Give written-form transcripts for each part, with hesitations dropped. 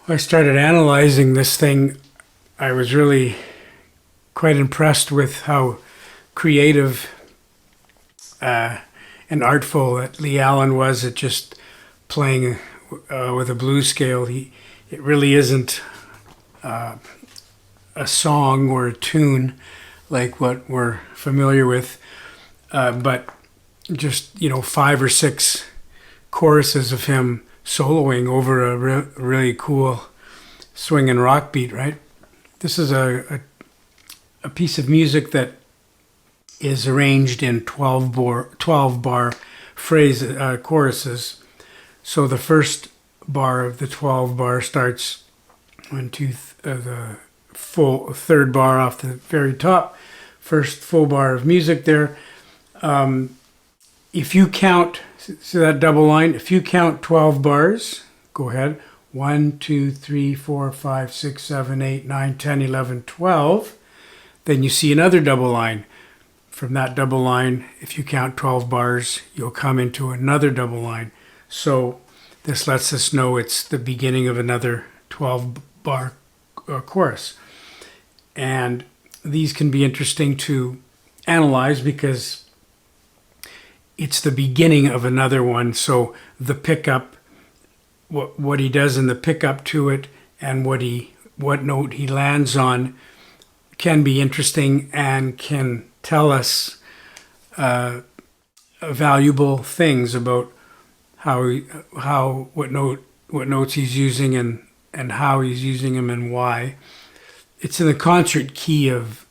I started analyzing this thing. I was really quite impressed with how creative and artful that Lee Allen was at just playing with a blues scale. It really isn't a song or a tune like what we're familiar with, but just 5 or 6 choruses of him soloing over a really cool swing and rock beat, right? This is a piece of music that is arranged in 12 bar phrase choruses. So the first bar of the 12 bar starts the full third bar off the very top, first full bar of music there. If you count, see that double line? If you count 12 bars, go ahead. 1, 2, 3, 4, 5, 6, 7, 8, 9, 10, 11, 12. Then you see another double line. From that double line, if you count 12 bars, you'll come into another double line. So this lets us know it's the beginning of another 12 bar chorus. And these can be interesting to analyze because it's the beginning of another one. So the pickup, what he does in the pickup to it, and what note he lands on can be interesting and can tell us valuable things about what notes he's using and how he's using them and why. It's in the concert key of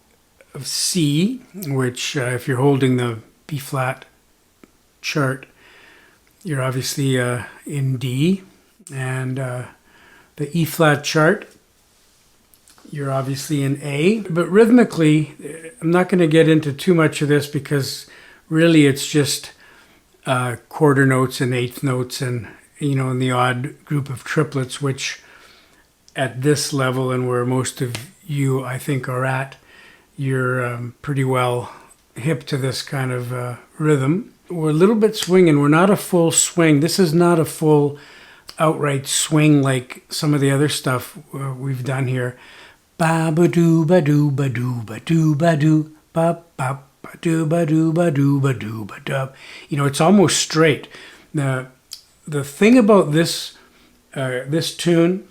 C, which if you're holding the B flat chart, you're obviously in D, and the E flat chart, you're obviously in A. But rhythmically, I'm not going to get into too much of this because really it's just quarter notes and eighth notes and in the odd group of triplets, which at this level and where most of you I think are at, you're pretty well hip to this kind of rhythm. We're a little bit swinging. We're not a full swing. This is not a full outright swing like some of the other stuff we've done here. Ba ba doo ba doo ba doo ba doo ba doo ba ba ba doo ba doo ba doo ba doo ba doo. It's almost straight. The thing about this tune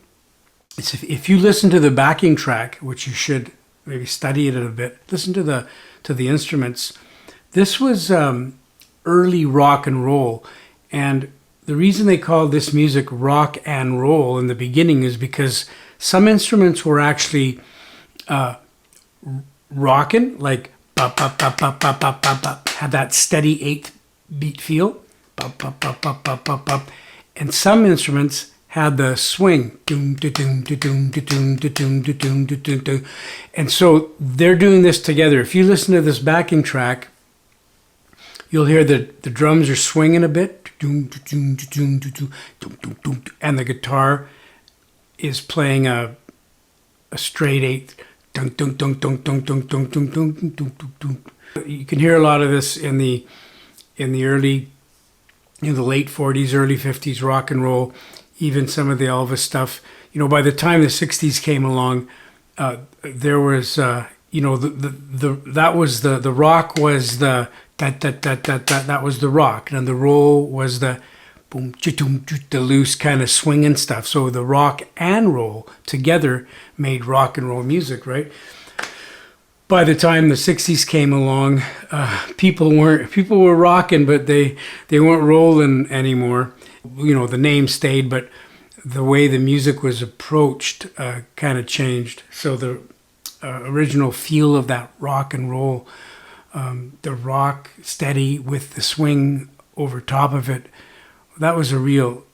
is if you listen to the backing track, which you should maybe study it a bit, listen to the instruments. This was early rock and roll, and the reason they called this music rock and roll in the beginning is because some instruments were actually rocking, like bop, bop, bop, bop, bop, bop, bop, bop, had that steady 8th beat feel, bop, bop, bop, bop, bop, bop, bop. And some instruments had the swing, doom, da, doom, da, doom, da, doom, da, doom, da, doom, da, doom, da. And so they're doing this together. If you listen to this backing track, you'll hear that the drums are swinging a bit, and the guitar is playing a straight 8th. You can hear a lot of this in the late 40s, early 50s rock and roll, even some of the Elvis stuff. By the time the 60s came along, there was that was the rock was the that was the rock, and the roll was the boom, the loose kind of swinging stuff. So the rock and roll together made rock and roll music, right? By the time the 60s came along, people were rocking, but they weren't rolling anymore. The name stayed, but the way the music was approached kind of changed. So the original feel of that rock and roll, the rock steady with the swing over top of it, that was the real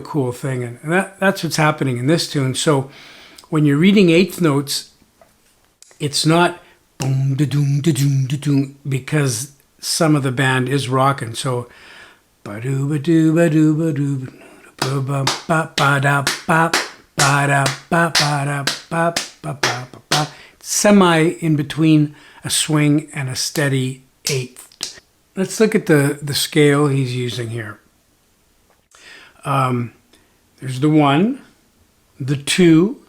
cool thing, and that's what's happening in this tune. So when you're reading eighth notes, it's not boom da doom da doom da doom because some of the band is rocking. So ba doo ba doo ba doo ba doo ba ba ba ba da ba ba da ba ba da ba ba ba ba. Semi in between a swing and a steady eighth. Let's look at the scale he's using here. There's the 1, the 2,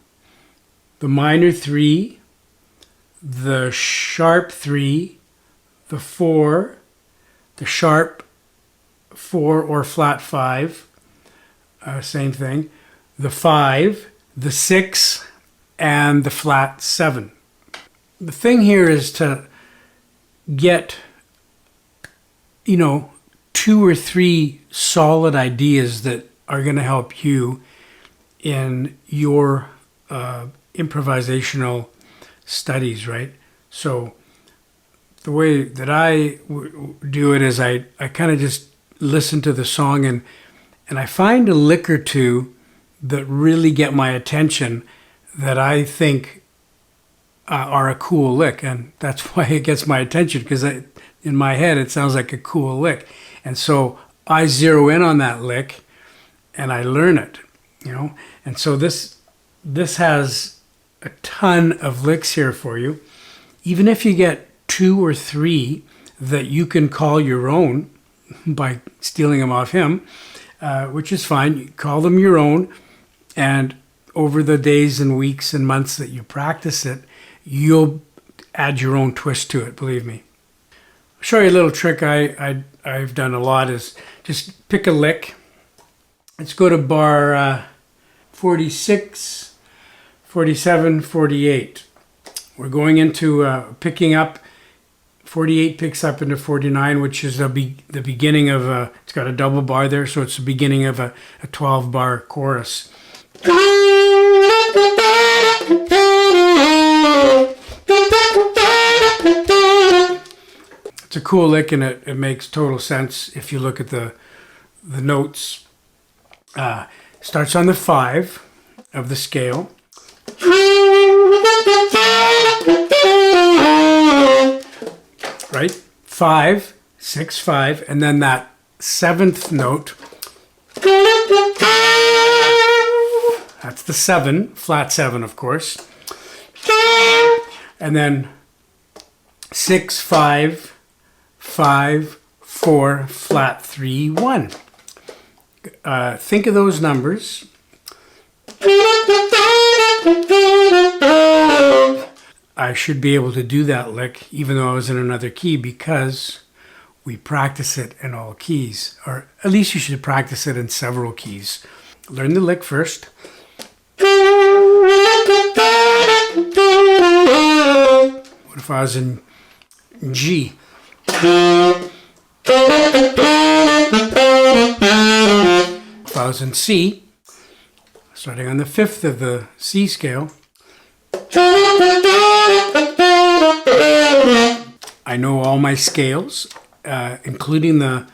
the minor 3, the sharp 3, the 4, the sharp 4 or flat 5, same thing, the 5, the 6, and the flat 7. The thing here is to get, 2 or 3 solid ideas that are going to help you in your improvisational studies, right? So the way that I do it is I kind of just listen to the song and I find a lick or two that really get my attention that I think are a cool lick. And that's why it gets my attention, because in my head it sounds like a cool lick. And so I zero in on that lick and I learn it, And so this has a ton of licks here for you. Even if you get 2 or 3 that you can call your own by stealing them off him, which is fine. You call them your own, and over the days and weeks and months that you practice it, you'll add your own twist to it, believe me. I'll show you a little trick I've done a lot is just pick a lick. Let's go to bar 46, 47, 48. We're going into picking up. 48 picks up into 49, which is the beginning of it's got a double bar there, so it's the beginning of a 12-bar chorus. It's a cool lick, and it makes total sense if you look at the notes. Starts on the 5 of the scale. Right? 5, 6, 5, and then that 7th note. That's the 7, flat 7, of course. And then 6, 5, 5, 4, flat 3, 1. Think of those numbers. I should be able to do that lick even though I was in another key, because we practice it in all keys, or at least you should practice it in several keys. Learn the lick first. What if I was in G? If I was in C, starting on the 5th of the C scale, I know all my scales, including the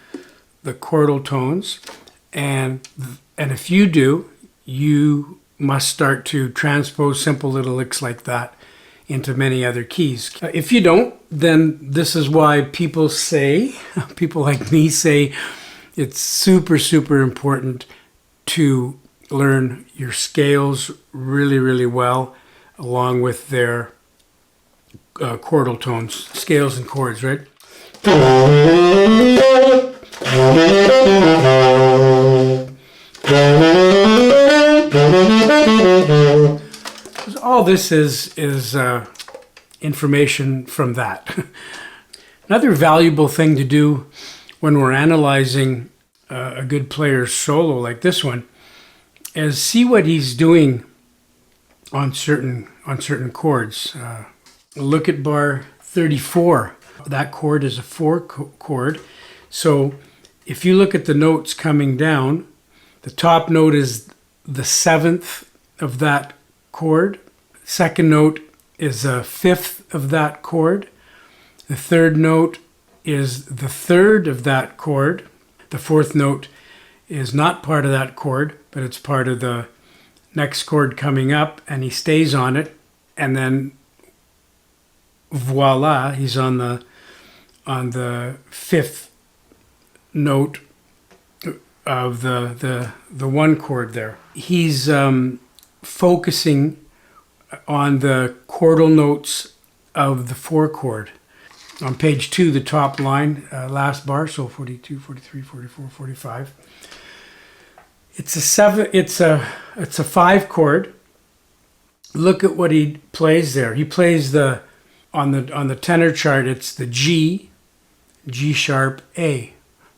chordal tones, and if you do, you must start to transpose simple little licks like that into many other keys. If you don't, then this is why people like me say, it's super, super important to learn your scales really, really well, along with their chordal tones, scales and chords, right? All this is information from that. Another valuable thing to do when we're analyzing a good player's solo like this one is see what he's doing on certain chords. Look at bar 34. That chord is a 4 chord. So if you look at the notes coming down, the top note is the 7th of that chord. Second note is a 5th of that chord. The 3rd note is the 3rd of that chord. The 4th note is not part of that chord, but it's part of the next chord coming up, and he stays on it, and then voila, he's on the 5th note of the 1 chord there. He's focusing on the chordal notes of the 4 chord. On page 2, the top line, last bar, so 42, 43, 44, 45. It's a It's a 5 chord. Look at what he plays there. He plays on the tenor chart, it's the G, G sharp, A.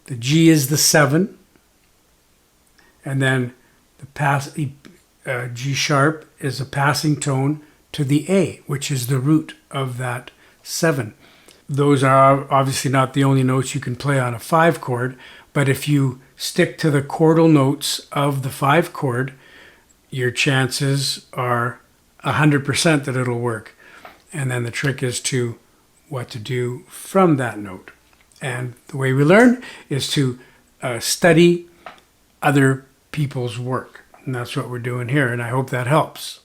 The G is the 7, and then G sharp is a passing tone to the A, which is the root of that 7. Those are obviously not the only notes you can play on a 5 chord, but if you stick to the chordal notes of the 5 chord, your chances are 100% that it'll work. And then the trick is to what to do from that note. And the way we learn is to study other people's work. And that's what we're doing here, and I hope that helps.